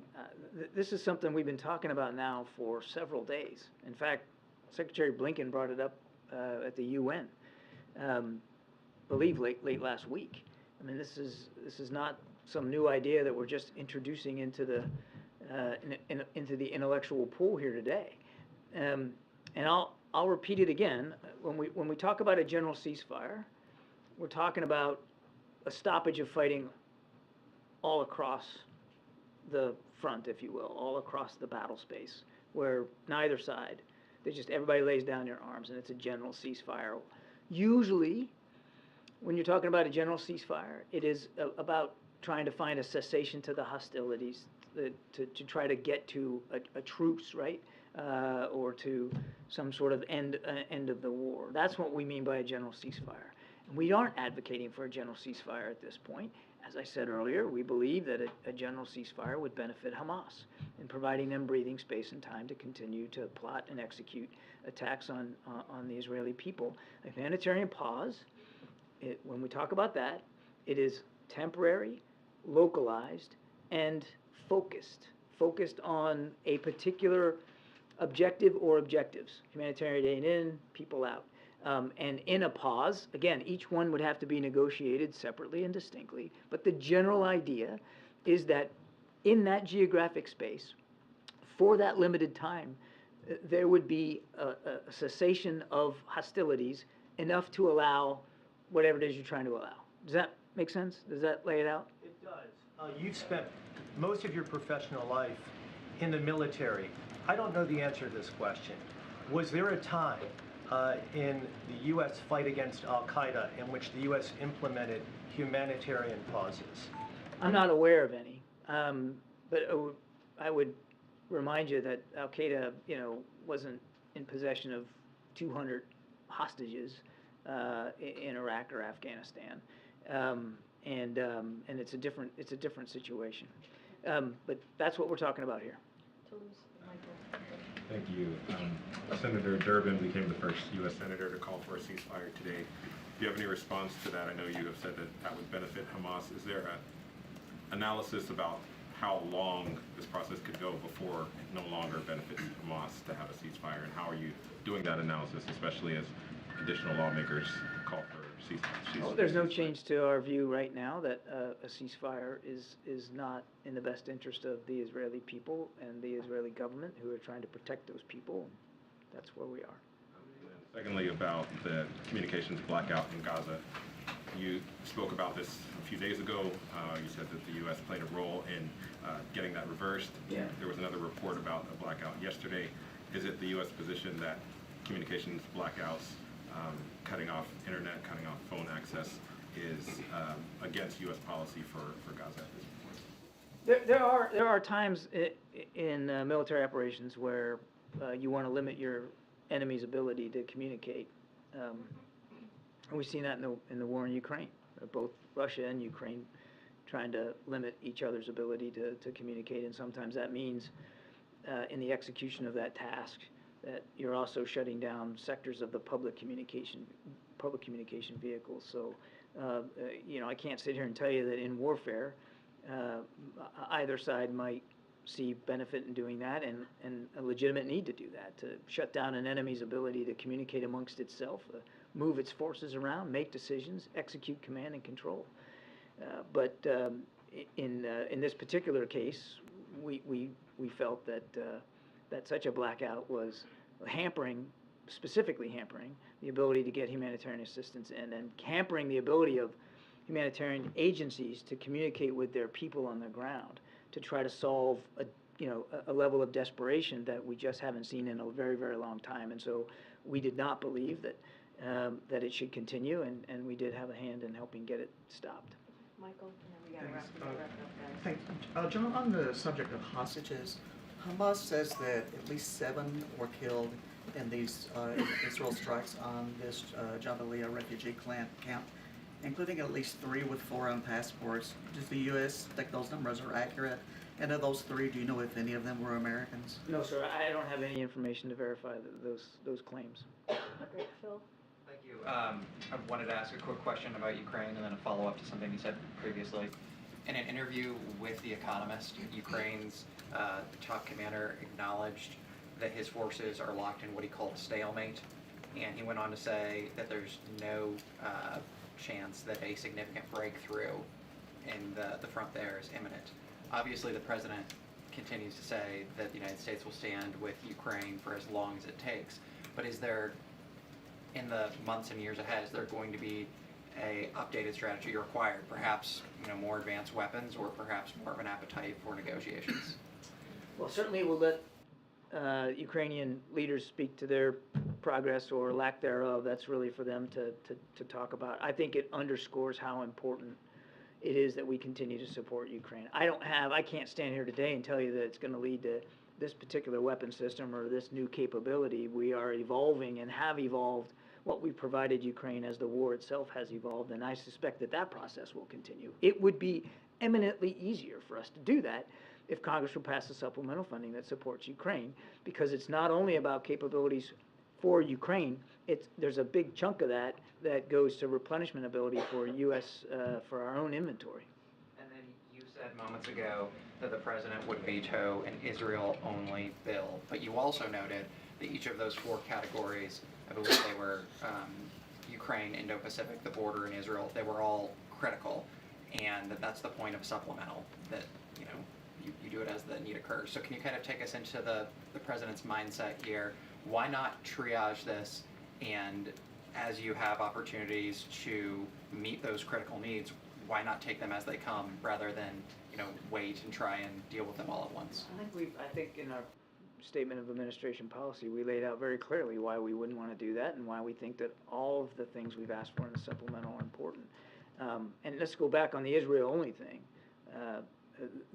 This is something we've been talking about now for several days. In fact, Secretary Blinken brought it up at the UN, believe late last week. I mean, this is not some new idea that we're just introducing into the intellectual pool here today. And I'll repeat it again. When we talk about a general ceasefire, we're talking about a stoppage of fighting all across the front, if you will, all across the battle space, where neither side They just, everybody lays down their arms and it's a general ceasefire. Usually, when you're talking about a general ceasefire, it is about trying to find a cessation to the hostilities, to try to get to a truce, right? Or to some sort of end of the war. That's what we mean by a general ceasefire. And we aren't advocating for a general ceasefire at this point. As I said earlier, we believe that a general ceasefire would benefit Hamas in providing them breathing space and time to continue to plot and execute attacks on the Israeli people. A humanitarian pause, when we talk about that, it is temporary, localized, and focused on a particular objective or objectives. Humanitarian aid in, people out. And in a pause, again, each one would have to be negotiated separately and distinctly, but the general idea is that in that geographic space, for that limited time, there would be a cessation of hostilities enough to allow whatever it is you're trying to allow. Does that make sense? Does that lay it out? It does. You've spent most of your professional life in the military. I don't know the answer to this question. Was there a time in the U.S. fight against al-Qaeda in which the U.S. implemented humanitarian pauses? I'm not aware of any, but I would remind you that al-Qaeda, wasn't in possession of 200 hostages in Iraq or Afghanistan, and it's a different situation. But that's what we're talking about here. Thank you. Senator Durbin became the first U.S. Senator to call for a ceasefire today. Do you have any response to that? I know you have said that would benefit Hamas. Is there an analysis about how long this process could go before it no longer benefits Hamas to have a ceasefire? And how are you doing that analysis, especially as additional lawmakers call for ceasefire? Well, there's no change to our view right now that a ceasefire is not in the best interest of the Israeli people and the Israeli government, who are trying to protect those people. That's where we are. Secondly, about the communications blackout in Gaza. You spoke about this a few days ago. You said that the U.S. played a role in getting that reversed. Yeah. There was another report about a blackout yesterday. Is it the U.S. position that communications blackouts, cutting off internet, cutting off phone access, is against U.S. policy for Gaza at this point? There are times in military operations where you want to limit your enemy's ability to communicate. And we've seen that in the war in Ukraine. Both Russia and Ukraine trying to limit each other's ability to communicate, and sometimes that means in the execution of that task that you're also shutting down sectors of the public communication vehicles. So, I can't sit here and tell you that in warfare, either side might see benefit in doing that and a legitimate need to do that, to shut down an enemy's ability to communicate amongst itself, move its forces around, make decisions, execute command and control. But in this particular case, we felt that such a blackout was specifically hampering the ability to get humanitarian assistance in, and hampering the ability of humanitarian agencies to communicate with their people on the ground to try to solve a level of desperation that we just haven't seen in a very, very long time. And so we did not believe that it should continue, and we did have a hand in helping get it stopped. Michael, and then we got to wrap it up. Thanks. John, on the subject of hostages, Hamas says that at least 7 were killed in these Israel strikes on this Jabalia refugee camp, including at least 3 with foreign passports. Does the U.S. think those numbers are accurate? And of those 3, do you know if any of them were Americans? No, sir. I don't have any information to verify those claims. Great, Phil. Thank you. I wanted to ask a quick question about Ukraine and then a follow-up to something you said previously. In an interview with The Economist, Ukraine's top commander acknowledged that his forces are locked in what he called stalemate, and he went on to say that there's no chance that a significant breakthrough in the front there is imminent. Obviously, the president continues to say that the United States will stand with Ukraine for as long as it takes, but is there, in the months and years ahead, is there going to be a updated strategy required, perhaps more advanced weapons, or perhaps more of an appetite for negotiations? Well, certainly we'll let Ukrainian leaders speak to their progress or lack thereof, that's really for them to talk about. I think it underscores how important it is that we continue to support Ukraine. I can't stand here today and tell you that it's going to lead to this particular weapon system or this new capability. We are evolving and have evolved what we provided Ukraine as the war itself has evolved, and I suspect that that process will continue. It would be eminently easier for us to do that if Congress will pass the supplemental funding that supports Ukraine, because it's not only about capabilities for Ukraine, there's a big chunk of that goes to replenishment ability for U.S., for our own inventory. And then you said moments ago that the president would veto an Israel-only bill, but you also noted that each of those 4 categories, I believe they were Ukraine, Indo-Pacific, the border, and Israel, they were all critical, and that's the point of supplemental, that, you know, you do it as the need occurs. So can you kind of take us into the president's mindset here? Why not triage this, and as you have opportunities to meet those critical needs, why not take them as they come rather than, you know, wait and try and deal with them all at once? I think in our statement of administration policy, we laid out very clearly why we wouldn't want to do that and why we think that all of the things we've asked for in the supplemental are important. And let's go back on the Israel-only thing.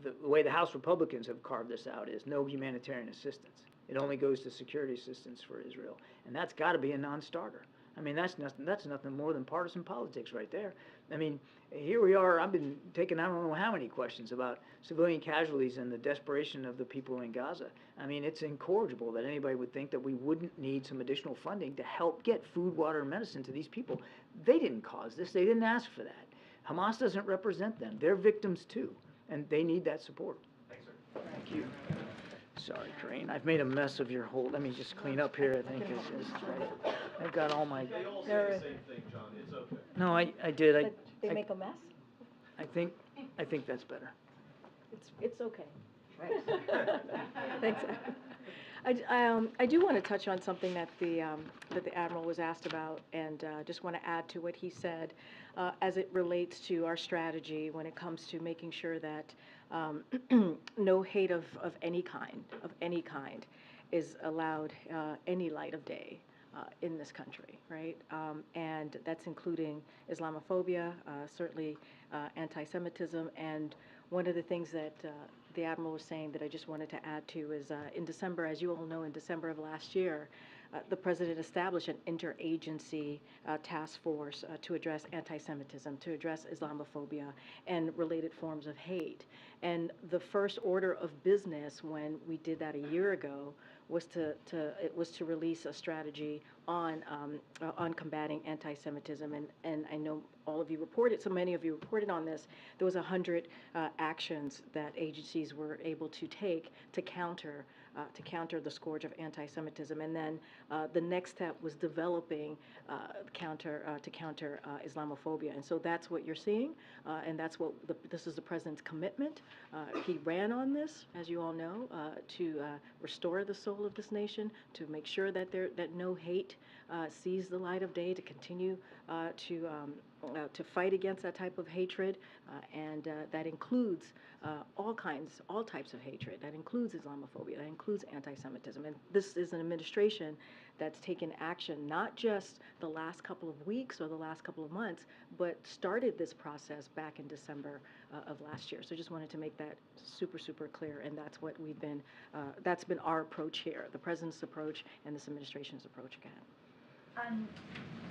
The way the House Republicans have carved this out is no humanitarian assistance. It only goes to security assistance for Israel, and that's got to be a non-starter. I mean, that's nothing more than partisan politics right there. I mean, here we are. I've been taking I don't know how many questions about civilian casualties and the desperation of the people in Gaza. I mean, it's incorrigible that anybody would think that we wouldn't need some additional funding to help get food, water, and medicine to these people. They didn't cause this. They didn't ask for that. Hamas doesn't represent them. They're victims too, and they need that support. Thanks, sir. Thank you. Sorry, Karine. I've made a mess of your whole. Let me just clean up here. I think is right. I've got all my. They all say the same thing, John. It's okay. No, I did. They make a mess? I think that's better. It's okay. Right. Thanks. I do want to touch on something that the Admiral was asked about, and just want to add to what he said as it relates to our strategy when it comes to making sure that no hate of any kind is allowed any light of day in this country, right? And that's including Islamophobia, certainly anti-Semitism, and one of the things that the Admiral was saying that I just wanted to add to is in December, as you all know, in December of last year, the President established an interagency task force to address anti-Semitism, to address Islamophobia and related forms of hate. And the first order of business when we did that a year ago was to release a strategy on combating anti-Semitism, and I know all of you reported, so many of you reported on this. There was 100 actions that agencies were able to take to counter the scourge of anti-Semitism, and then the next step was developing to counter Islamophobia, and so that's what you're seeing, and that's what this is the President's commitment. He ran on this, as you all know, to restore the soul of this nation, to make sure that no hate sees the light of day, to continue to fight against that type of hatred, and that includes all types of hatred. That includes Islamophobia. That includes anti-Semitism. And this is an administration that's taken action not just the last couple of weeks or the last couple of months, but started this process back in December of last year. So just wanted to make that super, super clear, and that's what we've been. That's been our approach here, the President's approach and this administration's approach again.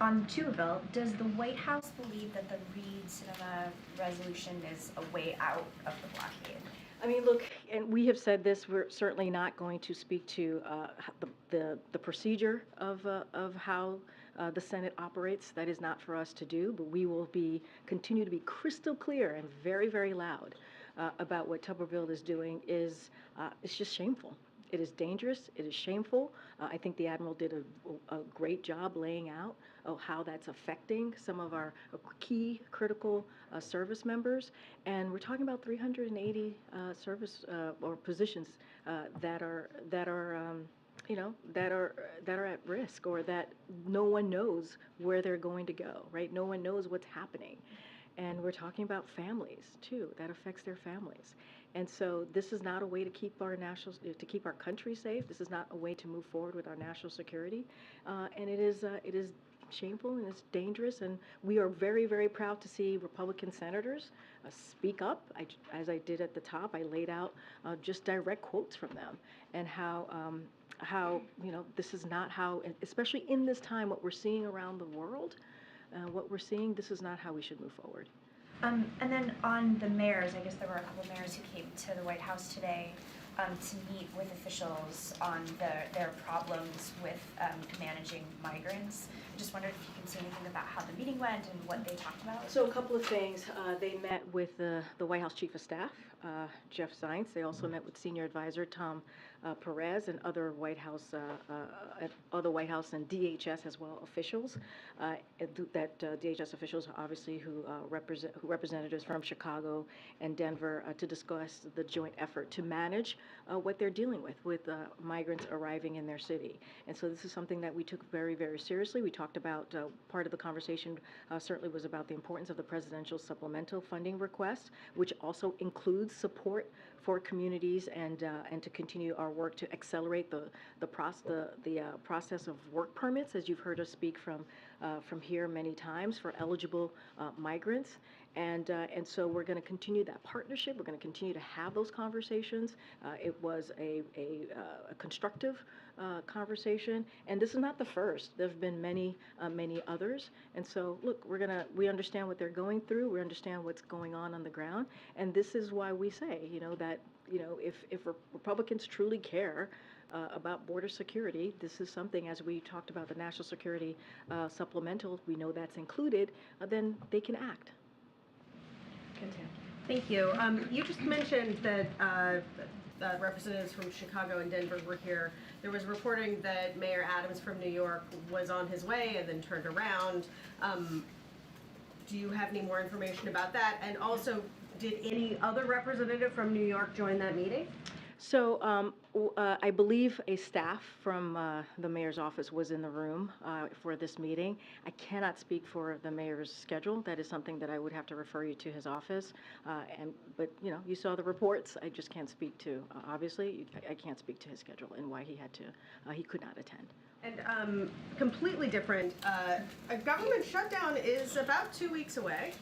On Tubeville, does the White House believe that the Reed-Sinema resolution is a way out of the blockade? I mean, look, and we have said this, we're certainly not going to speak to the procedure of how the Senate operates. That is not for us to do, but we will continue to be crystal clear and very, very loud about what Tuberville is doing. It's just shameful. It is dangerous. It is shameful. I think the Admiral did a great job laying out how that's affecting some of our key critical service members. And we're talking about 380 service or positions that are at risk, or that no one knows where they're going to go, right? No one knows what's happening. And we're talking about families too. That affects their families. And so this is not a way to keep our country safe. This is not a way to move forward with our national security. And it is shameful and it's dangerous. And we are very, very proud to see Republican senators speak up. As I did at the top, I laid out just direct quotes from them and how this is not how, especially in this time, what we're seeing around the world, this is not how we should move forward. And then on the mayors, I guess there were a couple of mayors who came to the White House today to meet with officials on their problems with managing migrants. I just wondered if you can say anything about how the meeting went and what they talked about. So a couple of things. They met with the White House Chief of Staff, Jeff Zients. They also met with Senior Advisor Tom Perez and other White House and DHS as well officials. DHS officials, obviously, who representatives from Chicago and Denver to discuss the joint effort to manage what they're dealing with migrants arriving in their city. And so this is something that we took very, very seriously. We talked about part of the conversation certainly was about the importance of the presidential supplemental funding request, which also includes support for communities and to continue our work to accelerate the process of work permits, as you've heard us speak from here many times, for eligible migrants. And so we're going to continue that partnership. We're going to continue to have those conversations. It was a constructive conversation, and this is not the first. There have been many others. And so, look, we understand what they're going through. We understand what's going on the ground, and this is why we say, that if Republicans truly care about border security, this is something, as we talked about the national security supplemental, we know that's included, then they can act. Thank you. You just mentioned that representatives from Chicago and Denver were here. There was reporting that Mayor Adams from New York was on his way and then turned around. Do you have any more information about that? And also, did any other representative from New York join that meeting? So I believe a staff from the mayor's office was in the room for this meeting. I cannot speak for the mayor's schedule. That is something that I would have to refer you to his office. But you saw the reports. I just can't speak to, obviously, I can't speak to his schedule and why he could not attend. And completely different, a government shutdown is about 2 weeks away.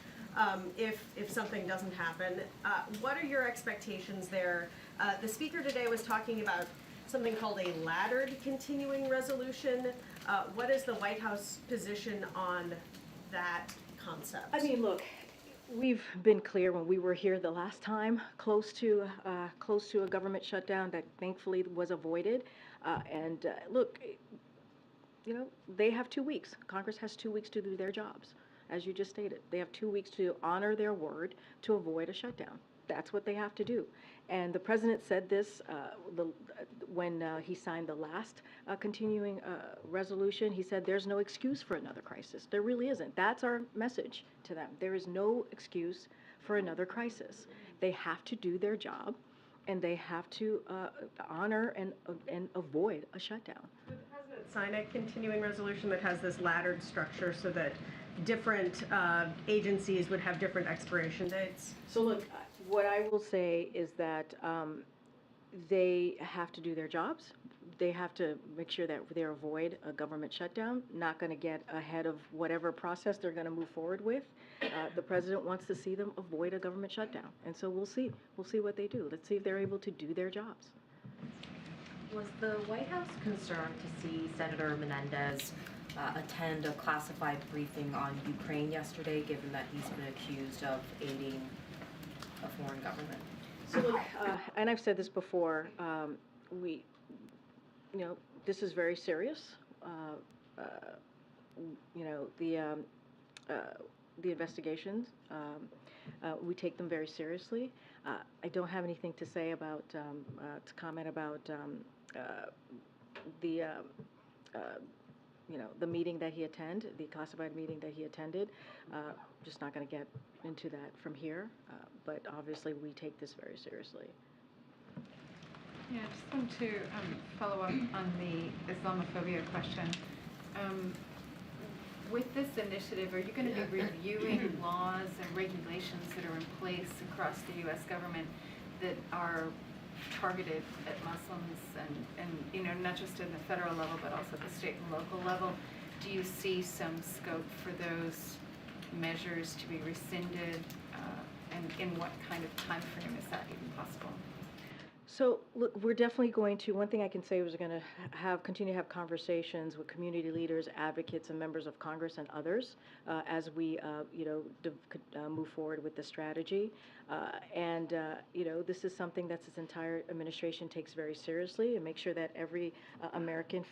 If something doesn't happen, what are your expectations there? The speaker today was talking about something called a laddered continuing resolution. What is the White House position on that concept? I mean, look, we've been clear when we were here the last time, close to a government shutdown that thankfully was avoided. Look, they have 2 weeks. Congress has 2 weeks to do their jobs. As you just stated, they have 2 weeks to honor their word to avoid a shutdown. That's what they have to do. And the president said this when he signed the last continuing resolution. He said there's no excuse for another crisis. There really isn't. That's our message to them. There is no excuse for another crisis. They have to do their job, and they have to honor and avoid a shutdown. Would the president sign a continuing resolution that has this laddered structure so that different agencies would have different expiration dates? So look, what I will say is that they have to do their jobs. They have to make sure that they avoid a government shutdown, not going to get ahead of whatever process they're going to move forward with. The president wants to see them avoid a government shutdown. And so we'll see. We'll see what they do. Let's see if they're able to do their jobs. Was the White House concerned to see Senator Menendez attend a classified briefing on Ukraine yesterday, given that he's been accused of aiding a foreign government? So look, and I've said this before, this is very serious. The investigations, we take them very seriously. I don't have anything to say about, to comment about the meeting that he attended, the classified meeting that he attended. Just not going to get into that from here, but obviously we take this very seriously. Yeah, I just want to follow up on the Islamophobia question. With this initiative, are you going to be reviewing laws and regulations that are in place across the U.S. government that are targeted at Muslims and not just in the federal level, but also the state and local level. Do you see some scope for those measures to be rescinded? And in what kind of time frame is that even possible? So, look, we're definitely going to, one thing I can say is we're going to continue to have conversations with community leaders, advocates, and members of Congress and others as we, move forward with the strategy. This is something that this entire administration takes very seriously, and make sure that every American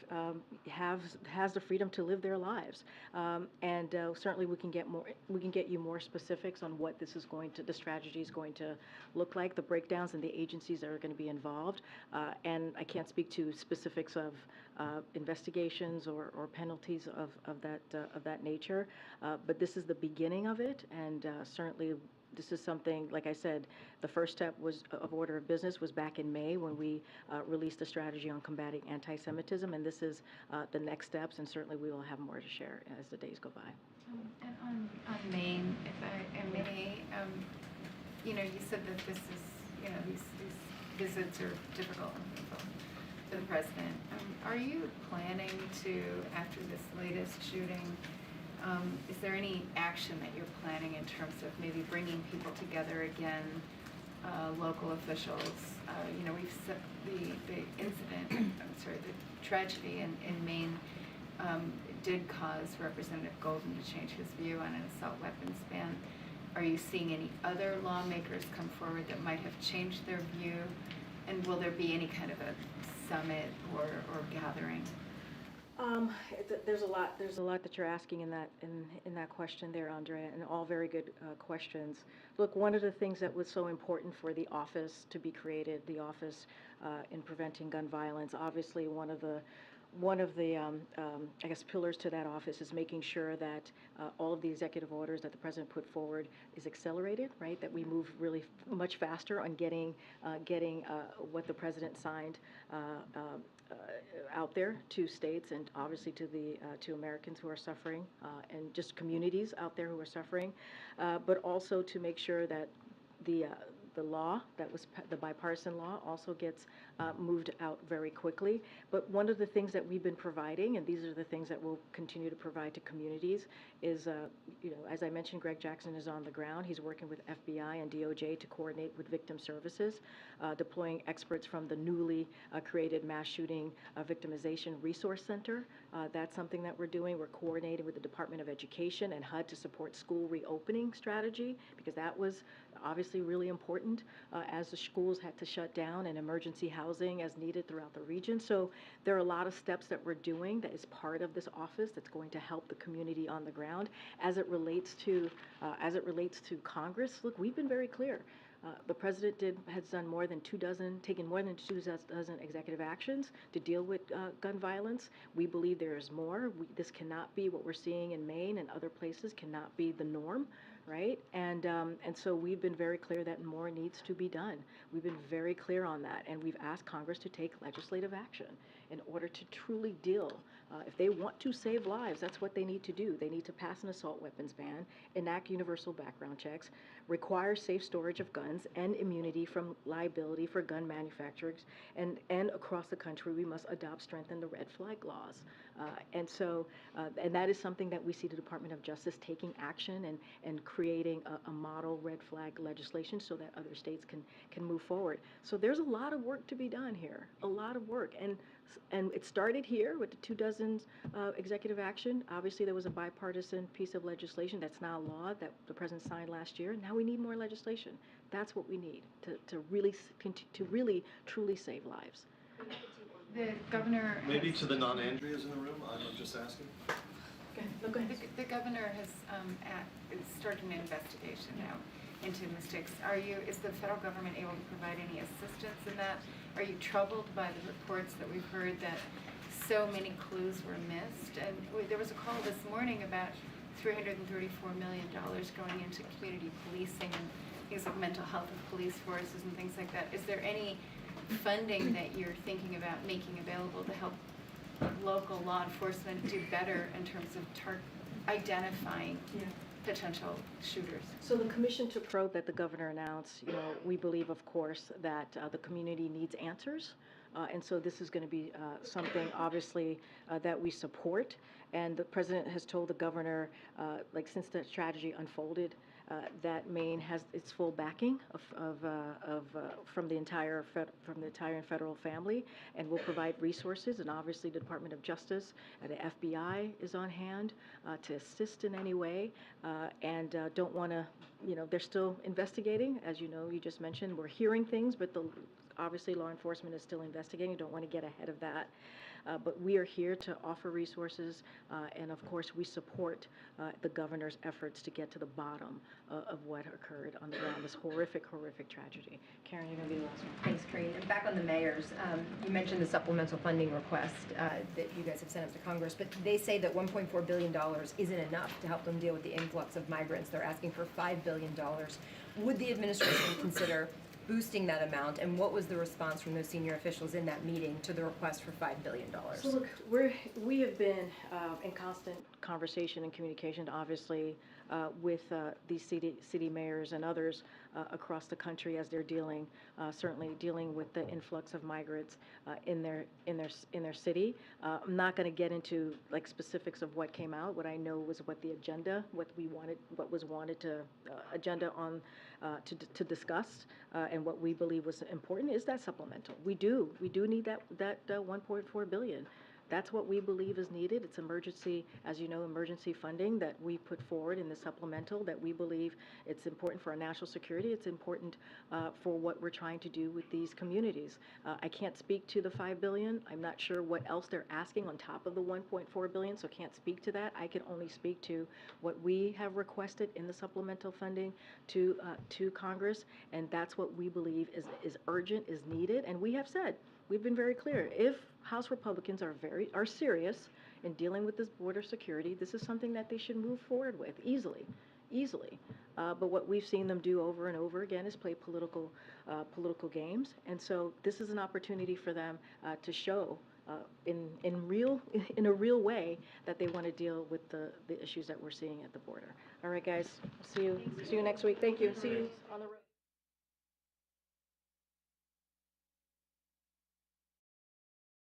has the freedom to live their lives. Certainly we can get you more specifics on what this is the strategy is going to look like, the breakdowns and the agencies that are going to be involved. And I can't speak to specifics of investigations or penalties of that nature, but this is the beginning of it, and certainly this is something, like I said, the first step of order of business was back in May when we released a strategy on combating anti-Semitism, and this is the next steps, and certainly we will have more to share as the days go by. And on Maine, if I may, you said that this is, these visits are difficult and painful for the president. Are you planning to, after this latest shooting, is there any action that you're planning in terms of maybe bringing people together again, local officials? We've set the incident, the tragedy in Maine did cause Representative Golden to change his view on an assault weapons ban. Are you seeing any other lawmakers come forward that might have changed their view? And will there be any kind of a summit or gathering? There's a lot that you're asking in that question there, Andrea, and all very good questions. Look, one of the things that was so important for the office to be created, the Office in Preventing Gun Violence, obviously one of the pillars to that office is making sure that all of the executive orders that the president put forward is accelerated, right? That we move really much faster on getting what the president signed out there to states and obviously to Americans who are suffering and just communities out there who are suffering, but also to make sure that the law, the bipartisan law, also gets moved out very quickly. But one of the things that we've been providing, and these are the things that we'll continue to provide to communities, is, as I mentioned, Greg Jackson is on the ground. He's working with FBI and DOJ to coordinate with victim services, deploying experts from the newly created Mass Shooting Victimization Resource Center. That's something that we're doing. We're coordinating with the Department of Education and HUD to support school reopening strategy, because that was obviously really important as the schools had to shut down and emergency housing as needed throughout the region. So there are a lot of steps that we're doing that is part of this office that's going to help the community on the ground. As it relates to Congress, look, we've been very clear. The president has taken more than 2 dozen executive actions to deal with gun violence. We believe there is more. This cannot be what we're seeing in Maine and other places, cannot be the norm, right? And so we've been very clear that more needs to be done. We've been very clear on that, and we've asked Congress to take legislative action in order to truly deal. If they want to save lives, that's what they need to do. They need to pass an assault weapons ban, enact universal background checks, require safe storage of guns, and immunity from liability for gun manufacturers. And across the country, we must strengthen the red flag laws. And that is something that we see the Department of Justice taking action and creating a model red flag legislation so that other states can move forward. So there's a lot of work to be done here, a lot of work. And it started here with the 2 dozen executive action. Obviously, there was a bipartisan piece of legislation that's now law that the president signed last year. Now we need more legislation. That's what we need to really truly save lives. The governor Maybe to the non-Andreas in the room, I'm just asking. Go ahead. The governor has started an investigation now into mistakes. Is the federal government able to provide any assistance in that? Are you troubled by the reports that we've heard that so many clues were missed? And there was a call this morning about $334 million going into community policing and things like mental health of police forces and things like that. Is there any funding that you're thinking about making available to help local law enforcement do better in terms of identifying potential shooters? So the commission to probe that the governor announced, we believe, of course, that the community needs answers. And so this is going to be something, obviously, that we support. And the president has told the governor, since the strategy unfolded, that Maine has its full backing from the entire federal family, and will provide resources. And obviously, the Department of Justice, the FBI is on hand to assist in any way. And don't want to, they're still investigating, as you know. You just mentioned we're hearing things, but obviously law enforcement is still investigating. Don't want to get ahead of that. But we are here to offer resources, and of course we support the governor's efforts to get to the bottom of what occurred on the ground, this horrific, horrific tragedy. Karen, you're going to be the last one. Thanks, Karine. And back on the mayors, you mentioned the supplemental funding request that you guys have sent up to Congress, but they say that $1.4 billion isn't enough to help them deal with the influx of migrants. They're asking for $5 billion. Would the administration consider boosting that amount, and what was the response from those senior officials in that meeting to the request for $5 billion? So look, we have been in constant conversation and communication, obviously, with these city mayors and others across the country as they're certainly dealing with the influx of migrants in their city. I'm not going to get into specifics of what came out. What I know was what the agenda, what was wanted to agenda on to discuss, and what we believe was important is that supplemental. We do need that 1.4 billion. That's what we believe is needed. It's emergency, as you know, emergency funding that we put forward in the supplemental, that we believe it's important for our national security. It's important for what we're trying to do with these communities. I can't speak to the $5 billion. I'm not sure what else they're asking on top of the $1.4 billion, so can't speak to that. I can only speak to what we have requested in the supplemental funding to Congress, and that's what we believe is urgent, is needed. And we have said, we've been very clear, if House Republicans are serious in dealing with this border security, this is something that they should move forward with easily. But what we've seen them do over and over again is play political games, and so this is an opportunity for them to show in a real way that they want to deal with the issues that we're seeing at the border. All right, guys, see you next week. Thank you. See you.